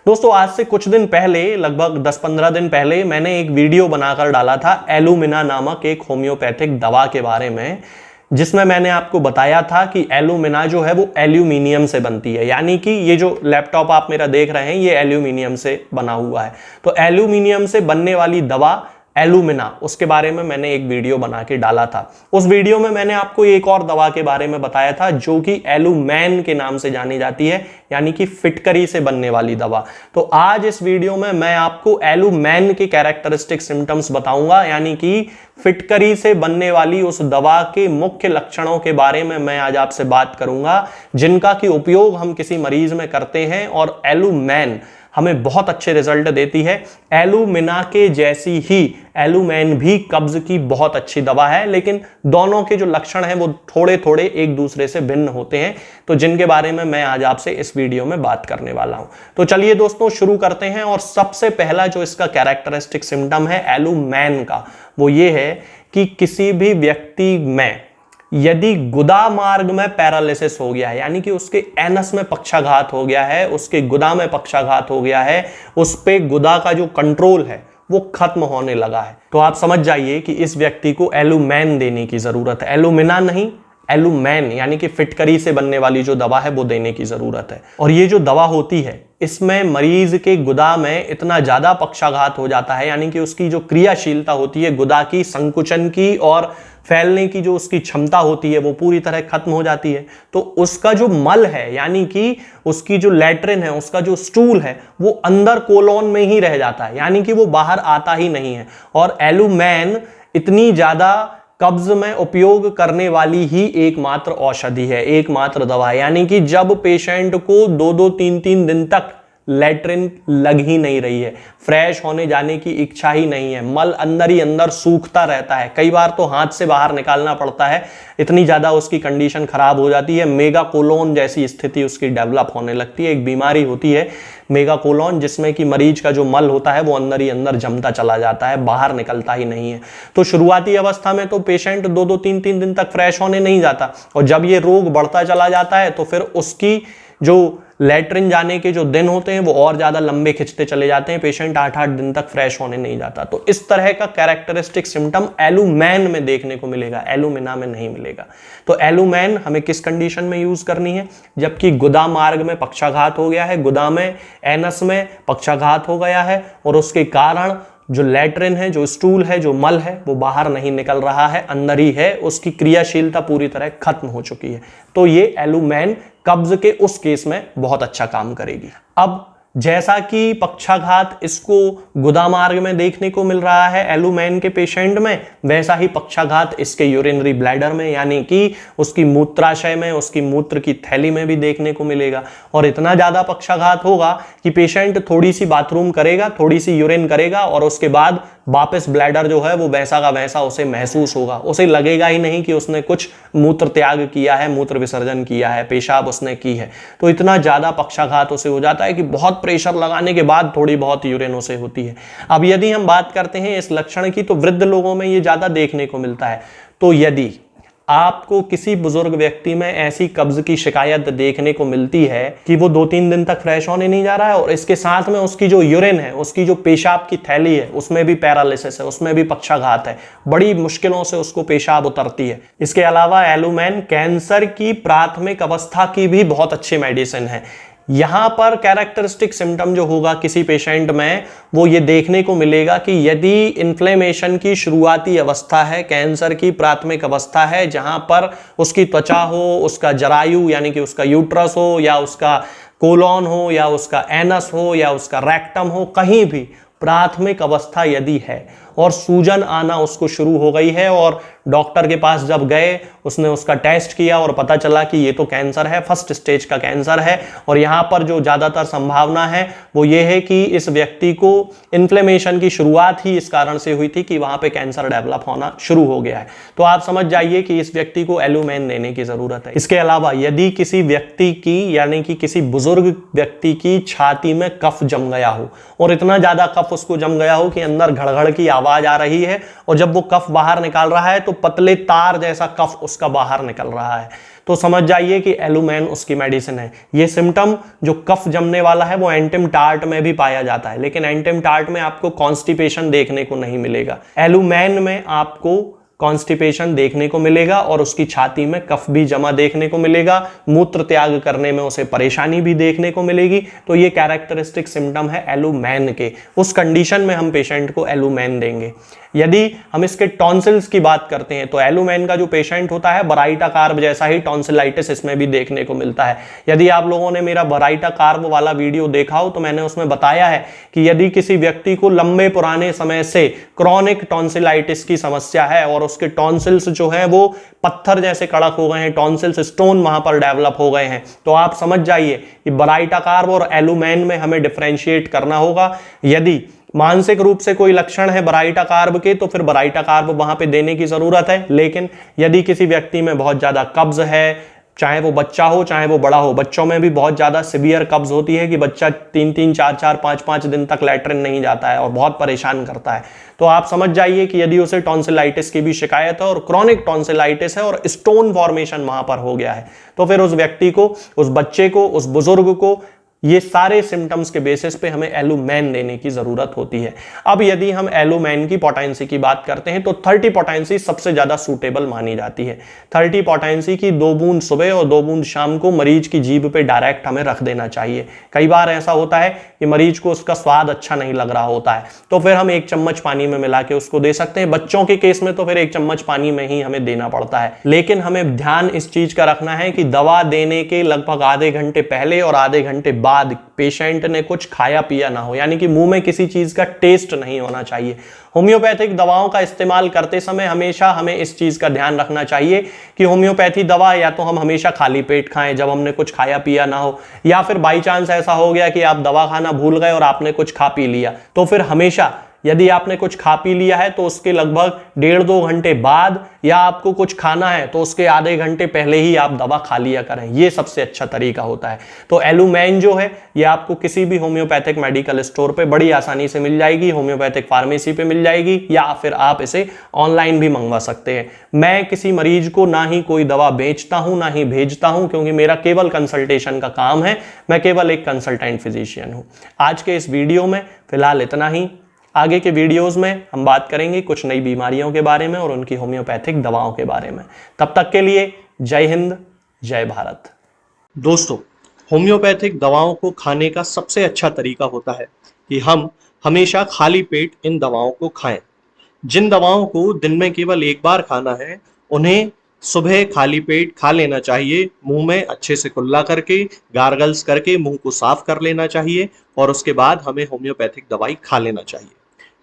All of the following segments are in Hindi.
दोस्तों आज से कुछ दिन पहले, लगभग 10-15 दिन पहले मैंने एक वीडियो बनाकर डाला था एलुमिना नामक एक होम्योपैथिक दवा के बारे में, जिसमें मैंने आपको बताया था कि एलुमिना जो है वो एल्यूमिनियम से बनती है। यानी कि ये जो लैपटॉप आप मेरा देख रहे हैं ये एल्यूमिनियम से बना हुआ है। तो एल्यूमिनियम से बनने वाली दवा एलुमिना, उसके बारे में मैंने एक वीडियो बना के डाला था। उस वीडियो में मैंने आपको एक और दवा के बारे में बताया था जो कि एलुमैन के नाम से जानी जाती है, यानी कि फिटकरी से बनने वाली दवा। तो आज इस वीडियो में मैं आपको एलुमैन के कैरेक्टरिस्टिक सिम्टम्स बताऊंगा, यानी कि फिटकरी से बनने वाली उस दवा के मुख्य लक्षणों के बारे में मैं आज आपसे बात करूंगा, जिनका कि उपयोग हम किसी मरीज में करते हैं और एलुमैन हमें बहुत अच्छे रिजल्ट देती है। एलुमिना के जैसी ही एलुमैन भी कब्ज की बहुत अच्छी दवा है, लेकिन दोनों के जो लक्षण हैं वो थोड़े थोड़े एक दूसरे से भिन्न होते हैं, तो जिनके बारे में मैं आज आपसे इस वीडियो में बात करने वाला हूं। तो चलिए दोस्तों शुरू करते हैं। और सबसे पहला जो इसका कैरेक्टरिस्टिक सिम्टम है एलुमैन का, वो ये है कि किसी भी व्यक्ति में यदि गुदा मार्ग में पैरालिसिस हो गया है, यानी कि उसके एनस में पक्षाघात हो गया है, उसके गुदा में पक्षाघात हो गया है, उस पे गुदा का जो कंट्रोल है वो खत्म होने लगा है, तो आप समझ जाइए कि इस व्यक्ति को एलुमैन देने की जरूरत है। एलुमिना नहीं, एलुमैन यानी कि फिटकरी से बनने वाली जो दवा है वो देने की जरूरत है। और ये जो दवा होती है इसमें मरीज के गुदा में इतना ज्यादा पक्षाघात हो जाता है, यानी कि उसकी जो क्रियाशीलता होती है गुदा की, संकुचन की और फैलने की जो उसकी क्षमता होती है वो पूरी तरह खत्म हो जाती है। तो उसका जो मल है, यानी कि उसकी जो लैट्रिन है, उसका जो स्टूल है, वो अंदर कोलोन में ही रह जाता है, यानी कि वो बाहर आता ही नहीं है। और एलुमैन इतनी ज्यादा कब्ज में उपयोग करने वाली ही एकमात्र औषधि है, एकमात्र दवा है। यानी कि जब पेशेंट को 2-3 दिन तक लैट्रिन लग ही नहीं रही है, फ्रेश होने जाने की इच्छा ही नहीं है, मल अंदर ही अंदर सूखता रहता है, कई बार तो हाथ से बाहर निकालना पड़ता है, इतनी ज्यादा उसकी कंडीशन खराब हो जाती है। मेगा कोलोन जैसी स्थिति उसकी डेवलप होने लगती है। एक बीमारी होती है मेगा कोलोन, जिसमें कि मरीज का जो मल होता है वो अंदर ही अंदर जमता चला जाता है, बाहर निकलता ही नहीं है। तो शुरुआती अवस्था में तो पेशेंट 2-3 दिन तक फ्रेश होने नहीं जाता, और जब ये रोग बढ़ता चला जाता है तो फिर उसकी जो लैट्रिन जाने के जो दिन होते हैं वो और ज्यादा लंबे खिंचते चले जाते हैं, पेशेंट 8-8 दिन तक फ्रेश होने नहीं जाता। तो इस तरह का कैरेक्टरिस्टिक सिम्टम एलुमैन में देखने को मिलेगा, एलुमिना में नहीं मिलेगा। तो एलुमैन हमें किस कंडीशन में यूज करनी है? जबकि गुदा मार्ग में पक्षाघात हो गया है, गुदा में एनस में पक्षाघात हो गया है, और उसके कारण जो लैट्रिन है, जो स्टूल है, जो मल है, वो बाहर नहीं निकल रहा है, अंदर ही है, उसकी क्रियाशीलता पूरी तरह खत्म हो चुकी है। तो ये एलुमैन कब्ज के उस केस में बहुत अच्छा काम करेगी। अब जैसा कि पक्षाघात इसको गुदा मार्ग में देखने को मिल रहा है एलुमैन के पेशेंट में, वैसा ही पक्षाघात इसके यूरिनरी ब्लैडर में, यानी कि उसकी मूत्राशय में, उसकी मूत्र की थैली में भी देखने को मिलेगा। और इतना ज्यादा पक्षाघात होगा कि पेशेंट थोड़ी सी बाथरूम करेगा, थोड़ी सी यूरिन करेगा, और उसके बाद वापस ब्लैडर जो है वो वैसा का वैसा उसे महसूस होगा, उसे लगेगा ही नहीं कि उसने कुछ मूत्र त्याग किया है, मूत्र विसर्जन किया है, पेशाब उसने की है। तो इतना ज्यादा पक्षाघात उसे हो जाता है कि बहुत प्रेशर लगाने के बाद थोड़ी बहुत यूरिन उसे होती है। अब यदि हम बात करते हैं इस लक्षण की, तो वृद्ध लोगों में ये ज्यादा देखने को मिलता है। तो यदि आपको किसी बुजुर्ग व्यक्ति में ऐसी कब्ज की शिकायत देखने को मिलती है कि वो 2-3 दिन तक फ्रेश होने नहीं जा रहा है, और इसके साथ में उसकी जो यूरिन है, उसकी जो पेशाब की थैली है, उसमें भी पैरालिसिस है, उसमें भी पक्षाघात है, बड़ी मुश्किलों से उसको पेशाब उतरती है। इसके अलावा एलुमैन कैंसर की प्राथमिक अवस्था की भी बहुत अच्छी मेडिसिन है। यहां पर कैरेक्टरिस्टिक सिम्टम जो होगा किसी पेशेंट में, वो ये देखने को मिलेगा कि यदि इन्फ्लेमेशन की शुरुआती अवस्था है, कैंसर की प्राथमिक अवस्था है, जहां पर उसकी त्वचा हो, उसका जरायु यानी कि उसका यूट्रस हो, या उसका कोलोन हो, या उसका एनस हो, या उसका रेक्टम हो, कहीं भी प्राथमिक अवस्था यदि है और सूजन आना उसको शुरू हो गई है, और डॉक्टर के पास जब गए, उसने उसका टेस्ट किया और पता चला कि ये तो कैंसर है, फर्स्ट स्टेज का कैंसर है, और यहाँ पर जो ज़्यादातर संभावना है वो ये है कि इस व्यक्ति को इन्फ्लेमेशन की शुरुआत ही इस कारण से हुई थी कि वहाँ पे कैंसर डेवलप होना शुरू हो गया है। तो आप समझ जाइए कि इस व्यक्ति को एलुमैन देने की ज़रूरत है। इसके अलावा यदि किसी व्यक्ति की, यानी कि किसी बुजुर्ग व्यक्ति की छाती में कफ जम गया हो, और इतना ज़्यादा कफ उसको जम गया हो कि अंदर घड़घड़ की आवाज आ रही है, और जब वो कफ बाहर निकाल रहा है तो पतले तार जैसा कफ उसका बाहर निकल रहा है, तो समझ जाइए कि एलुमेन उसकी मेडिसिन है। ये सिम्टम जो कफ जमने वाला है वो एंटिम टार्ट में भी पाया जाता है, लेकिन एंटिम टार्ट में आपको कॉन्स्टिपेशन देखने को नहीं मिलेगा। एलुमेन में आपको कॉन्स्टिपेशन देखने को मिलेगा और उसकी छाती में कफ भी जमा देखने को मिलेगा, मूत्र त्याग करने में उसे परेशानी भी देखने को मिलेगी। तो ये कैरेक्टरिस्टिक सिम्टम है एलुमेन के। उस कंडीशन में हम पेशेंट को एलुमेन देंगे। यदि हम इसके टॉन्सिल्स की बात करते हैं तो एलुमेन का जो पेशेंट होता है बराइटा कार्ब जैसा ही टॉन्सिलाइटिस इसमें भी देखने को मिलता है। यदि आप लोगों ने मेरा बराइटा कार्ब वाला वीडियो देखा हो तो मैंने उसमें बताया है कि यदि किसी व्यक्ति को लंबे पुराने समय से क्रॉनिक टॉन्सिलाइटिस की समस्या है और उसके टॉन्सिल्स जो है वो पत्थर जैसे कड़क हो गए हैं, टॉन्सिल्स स्टोन वहां पर डेवलप हो गए हैं, तो आप समझ जाइए कि बराइटा कार्ब और एलुमेन में हमें डिफरेंशिएट करना होगा। यदि मानसिक रूप से कोई लक्षण है बराइटा कार्ब के तो फिर बराइटा कार्ब वहां पे देने की जरूरत है। लेकिन यदि किसी व्यक्ति में बहुत ज्यादा कब्ज है, चाहे वो बच्चा हो चाहे वो बड़ा हो, बच्चों में भी बहुत ज्यादा सिवियर कब्ज होती है कि बच्चा 3-3, 4-4, 5-5 दिन तक लैट्रिन नहीं जाता है और बहुत परेशान करता है, तो आप समझ जाइए कि यदि उसे टॉन्सिलाइटिस की भी शिकायत है और क्रॉनिक टॉन्सिलाइटिस है और स्टोन फॉर्मेशन वहां पर हो गया है, तो फिर उस व्यक्ति को, उस बच्चे को, उस बुजुर्ग को ये सारे सिम्टम्स के बेसिस पे हमें एलुमेन देने की जरूरत होती है। अब यदि हम एलुमेन की पोटेंसी की बात करते हैं तो 30 पोटेंसी सबसे ज्यादा सूटेबल मानी जाती है। 30 पोटेंसी की 2 बूंद सुबह और 2 बूंद शाम को मरीज की जीभ पे डायरेक्ट हमें रख देना चाहिए। कई बार ऐसा होता है कि मरीज को उसका स्वाद अच्छा नहीं लग रहा होता है, तो फिर हम 1 चम्मच पानी में मिला के उसको दे सकते हैं। बच्चों के केस में तो फिर 1 चम्मच पानी में ही हमें देना पड़ता है। लेकिन हमें ध्यान इस चीज का रखना है कि दवा देने के लगभग आधे घंटे पहले और आधे घंटे बाद पेशेंट ने कुछ खाया पिया ना हो, यानी कि मुंह में किसी चीज का टेस्ट नहीं होना चाहिए। होम्योपैथिक दवाओं का इस्तेमाल करते समय हमेशा हमें इस चीज का ध्यान रखना चाहिए कि होम्योपैथी दवा या तो हम हमेशा खाली पेट खाएं जब हमने कुछ खाया पिया ना हो, या फिर बाई चांस ऐसा हो गया कि आप दवा खाना भूल गए और आपने कुछ खा पी लिया, तो फिर हमेशा यदि आपने कुछ खा पी लिया है तो उसके लगभग 1.5-2 घंटे बाद, या आपको कुछ खाना है तो उसके आधे घंटे पहले ही आप दवा खा लिया करें। ये सबसे अच्छा तरीका होता है। तो एलुमेन जो है ये आपको किसी भी होम्योपैथिक मेडिकल स्टोर पे बड़ी आसानी से मिल जाएगी, होम्योपैथिक फार्मेसी पे मिल जाएगी, या फिर आप इसे ऑनलाइन भी मंगवा सकते हैं। मैं किसी मरीज को ना ही कोई दवा बेचता हूं ना ही भेजता हूं, क्योंकि मेरा केवल कंसल्टेशन का काम है। मैं केवल एक कंसल्टेंट फिजिशियन हूं। आज के इस वीडियो में फिलहाल इतना ही। आगे के वीडियोस में हम बात करेंगे कुछ नई बीमारियों के बारे में और उनकी होम्योपैथिक दवाओं के बारे में। तब तक के लिए जय हिंद, जय भारत। दोस्तों, होम्योपैथिक दवाओं को खाने का सबसे अच्छा तरीका होता है कि हम हमेशा खाली पेट इन दवाओं को खाएं। जिन दवाओं को दिन में केवल 1 बार खाना है उन्हें सुबह खाली पेट खा लेना चाहिए, मुंह में अच्छे से कुल्ला करके, गार्गल्स करके मुंह को साफ कर लेना चाहिए, और उसके बाद हमें होम्योपैथिक दवाई खा लेना चाहिए।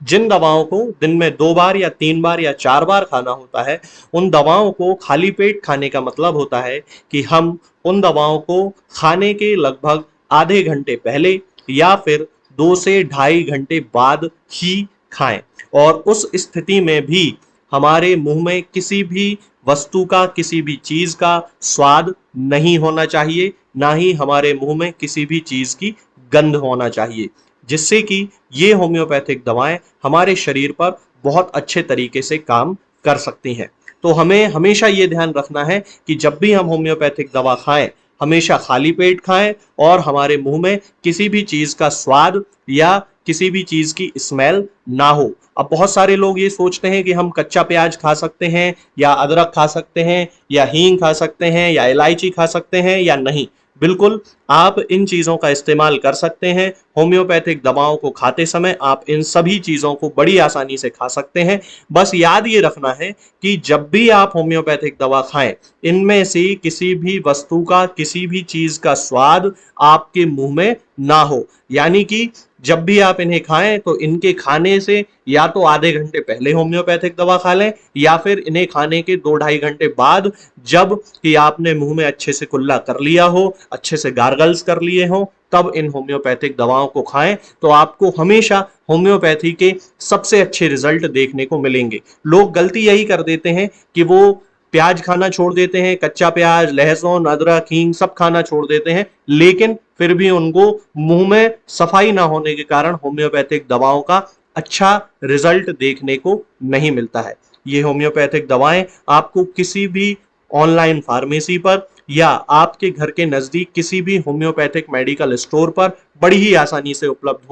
जिन दवाओं को दिन में 2 बार या 3 बार या 4 बार खाना होता है, उन दवाओं को खाली पेट खाने का मतलब होता है कि हम उन दवाओं को खाने के लगभग आधे घंटे पहले या फिर 2 से 2.5 घंटे बाद ही खाएं, और उस स्थिति में भी हमारे मुंह में किसी भी वस्तु का, किसी भी चीज का स्वाद नहीं होना चाहिए, ना ही हमारे मुंह में किसी भी चीज की गंध होना चाहिए, जिससे कि ये होम्योपैथिक दवाएं हमारे शरीर पर बहुत अच्छे तरीके से काम कर सकती हैं। तो हमें हमेशा ये ध्यान रखना है कि जब भी हम होम्योपैथिक दवा खाएं, हमेशा खाली पेट खाएं और हमारे मुंह में किसी भी चीज का स्वाद या किसी भी चीज की स्मेल ना हो। अब बहुत सारे लोग ये सोचते हैं कि हम कच्चा प्याज खा सकते हैं, या अदरक खा सकते हैं, या हींग खा सकते हैं, या इलायची खा सकते हैं, या नहीं। बिल्कुल आप इन चीजों का इस्तेमाल कर सकते हैं। होम्योपैथिक दवाओं को खाते समय आप इन सभी चीजों को बड़ी आसानी से खा सकते हैं। बस याद ये रखना है कि जब भी आप होम्योपैथिक दवा खाएं, इनमें से किसी भी वस्तु का, किसी भी चीज का स्वाद आपके मुंह में ना हो। यानी कि जब भी आप इन्हें खाएं तो इनके खाने से या तो आधे घंटे पहले होम्योपैथिक दवा खा लें, या फिर इन्हें खाने के 2-2.5 घंटे बाद, जब कि आपने मुंह में अच्छे से कुल्ला कर लिया हो, अच्छे से गार्गल्स कर लिए हो, तब इन होम्योपैथिक दवाओं को खाएं। तो आपको हमेशा होम्योपैथी के सबसे अच्छे रिजल्ट देखने को मिलेंगे। लोग गलती यही कर देते हैं कि वो प्याज खाना छोड़ देते हैं, कच्चा प्याज, लहसुन, अदरक, हींग सब खाना छोड़ देते हैं, लेकिन फिर भी उनको मुंह में सफाई ना होने के कारण होम्योपैथिक दवाओं का अच्छा रिजल्ट देखने को नहीं मिलता है। ये होम्योपैथिक दवाएं आपको किसी भी ऑनलाइन फार्मेसी पर या आपके घर के नजदीक किसी भी होम्योपैथिक मेडिकल स्टोर पर बड़ी ही आसानी से उपलब्ध हो